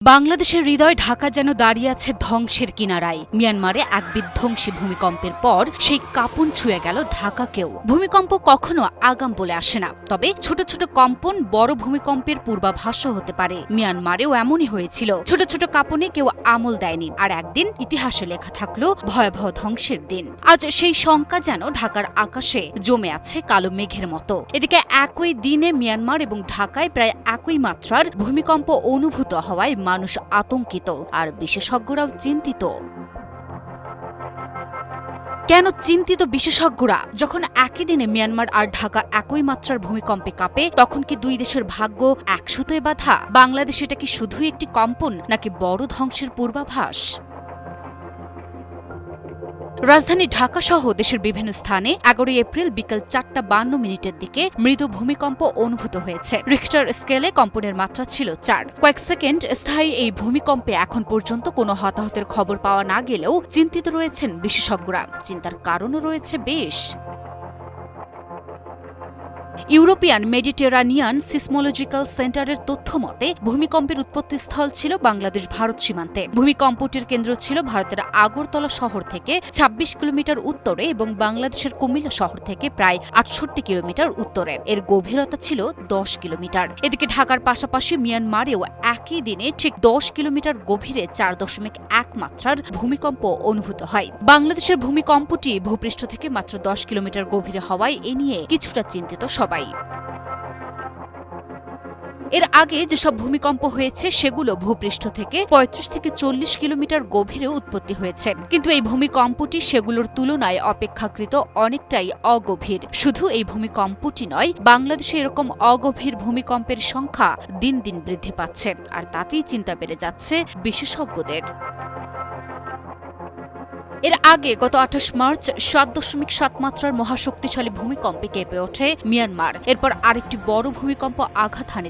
বাংলাদেশের হৃদয় ঢাকা যেন দাঁড়িয়ে আছে ধ্বংসের কিনারায়। মিয়ানমারে এক বিধ্বংসী ভূমিকম্পের পর সেই কাঁপন ছুঁয়ে গেল ঢাকাকেও। ভূমিকম্প কখনো আগাম বলে আসে না, তবে ছোট ছোট কম্পন বড় ভূমিকম্পের পূর্বাভাসও হতে পারে। মিয়ানমারেও এমনই হয়েছিল। ছোট ছোট কাঁপনে কেউ আমল দেয়নি, আর একদিন ইতিহাসে লেখা থাকলো ভয়াবহ ধ্বংসের দিন। আজ সেই শঙ্কা যেন ঢাকার আকাশে জমে আছে কালো মেঘের মতো। এদিকে একই দিনে মিয়ানমার এবং ঢাকায় প্রায় একই মাত্রার ভূমিকম্প অনুভূত হওয়ায় মানুষ আতঙ্কিত, আর বিশেষজ্ঞরাও চিন্তিত। কেন চিন্তিত বিশেষজ্ঞরা? যখন একই দিনে মিয়ানমার আর ঢাকা একই মাত্রার ভূমিকম্পে কাঁপে, তখন কি দুই দেশের ভাগ্য একসুতোয় বাঁধা? বাংলাদেশে এটা কি শুধুই একটি কম্পন, নাকি বড় ধ্বংসের পূর্বাভাস? রাজধানী ঢাকা সহ দেশের বিভিন্ন স্থানে 11 এপ্রিল বিকেল 4:52 দিকে মৃদু ভূমিকম্প অনুভূত হয়েছে। রিখটার স্কেলে কম্পনের মাত্রা ছিল 4। কয়েক সেকেন্ড স্থায়ী এই ভূমিকম্পে এখন পর্যন্ত কোনো হতাহতের খবর পাওয়া না গেলেও চিন্তিত রয়েছেন বিশেষজ্ঞরা। চিন্তার কারণও রয়েছে বেশ। ইউরোপিয়ান মেডিটেরানিয়ান সিসমোলজিক্যাল সেন্টারের তথ্য মতে ভূমিকম্পের উৎপত্তিস্থল ছিল বাংলাদেশ ভারত সীমান্তে। ভূমিকম্পটির কেন্দ্র ছিল ভারতের আগরতলা শহর থেকে 26 কিলোমিটার উত্তরে এবং বাংলাদেশের কুমিল্লা শহর থেকে প্রায় 68 কিলোমিটার উত্তরে। এর গভীরতা ছিল 10 কিলোমিটার। এদিকে ঢাকার পাশাপাশি মিয়ানমারেও একই দিনে ঠিক 10 কিলোমিটার গভীরে 4.1 মাত্রার ভূমিকম্প অনুভূত হয়। বাংলাদেশের ভূমিকম্পটি ভূপৃষ্ঠ থেকে মাত্র 10 কিলোমিটার গভীরে হওয়ায় এ নিয়ে কিছুটা চিন্তিত সবাই। এর আগে যেসব ভূমিকম্প হয়েছে সেগুলো ভূপৃষ্ঠ থেকে 35 থেকে 40 কিলোমিটার গভীরে উৎপত্তি হয়েছে, কিন্তু এই ভূমিকম্পটি সেগুলোর তুলনায় অপেক্ষাকৃত অনেকটাই অগভীর। শুধু এই ভূমিকম্পটি নয়, বাংলাদেশে এরকম অগভীর ভূমিকম্পের সংখ্যা দিন দিন বৃদ্ধি পাচ্ছে, আর তাতেই চিন্তা বেড়ে যাচ্ছে বিশেষজ্ঞদের। এর আগে গত 28 মার্চ 7.7 মাত্রার মহাশক্তিশালী ভূমিকম্পে কেঁপে ওঠে মিয়ানমার। এরপর আরেকটি বড় ভূমিকম্প আঘাত হানে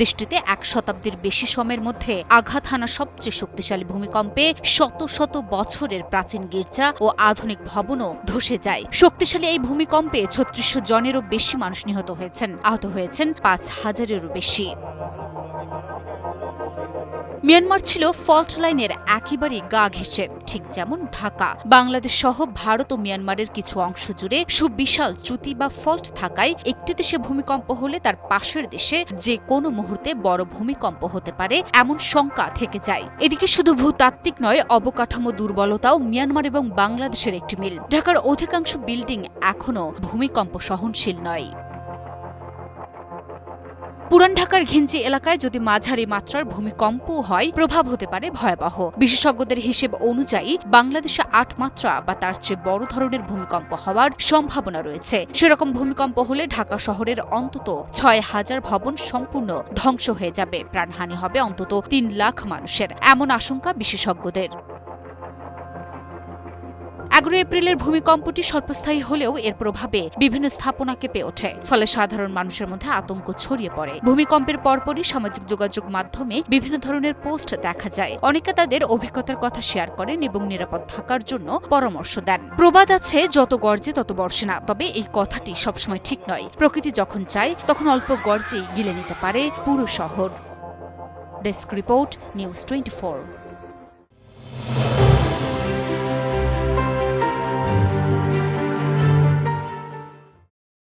দেশটিতে এক শতাব্দীর বেশি সময়ের মধ্যে আঘাত হানা সবচেয়ে শক্তিশালী ভূমিকম্পে শত শত বছরের প্রাচীন গির্জা ও আধুনিক ভবনও ধসে যায়। শক্তিশালী এই ভূমিকম্পে 3600 জনেরও বেশি মানুষ নিহত হয়েছেন, আহত হয়েছেন 5000-এরও বেশি। মিয়ানমার ছিল ফল্ট লাইনের একেবারেই গা ঘেঁষে, ঠিক যেমন ঢাকা। বাংলাদেশ সহ ভারত ও মিয়ানমারের কিছু অংশ জুড়ে সুবিশাল চ্যুতি বা ফল্ট থাকায় একটি দেশে ভূমিকম্প হলে তার পাশের দেশে যে কোনো মুহূর্তে বড় ভূমিকম্প হতে পারে এমন শঙ্কা থেকে যায়। এদিকে শুধু ভূতাত্ত্বিক নয়, অবকাঠামো দুর্বলতাও মিয়ানমার এবং বাংলাদেশের একটি মিল। ঢাকার অধিকাংশ বিল্ডিং এখনও ভূমিকম্প সহনশীল নয়। পুরান ঢাকার ঘিঞ্জি এলাকায় যদি মাঝারি মাত্রার ভূমিকম্পও হয়, প্রভাব হতে পারে ভয়াবহ। বিশেষজ্ঞদের হিসেব অনুযায়ী বাংলাদেশে 8 মাত্রা বা তার চেয়ে বড় ধরনের ভূমিকম্প হওয়ার সম্ভাবনা রয়েছে। সেরকম ভূমিকম্প হলে ঢাকা শহরের অন্তত 6000 ভবন সম্পূর্ণ ধ্বংস হয়ে যাবে, প্রাণহানি হবে অন্তত 3 লাখ মানুষের, এমন আশঙ্কা বিশেষজ্ঞদের। 11 এপ্রিলের ভূমিকম্পটি স্বল্পস্থায়ী হলেও এর প্রভাবে বিভিন্ন স্থাপনা কেঁপে ওঠে, ফলে সাধারণ মানুষের মধ্যে আতঙ্ক ছড়িয়ে পড়ে। ভূমিকম্পের পরপরই সামাজিক যোগাযোগ মাধ্যমে বিভিন্ন ধরনের পোস্ট দেখা যায়। অনেকে তাদের অভিজ্ঞতার কথা শেয়ার করেন এবং নিরাপদ থাকার জন্য পরামর্শ দেন। প্রবাদ আছে, যত গর্জে তত বর্ষে না, তবে এই কথাটি সবসময় ঠিক নয়। প্রকৃতি যখন চায় তখন অল্প গর্জেই গিলে নিতে পারে পুরো শহর। Desk report, news 24।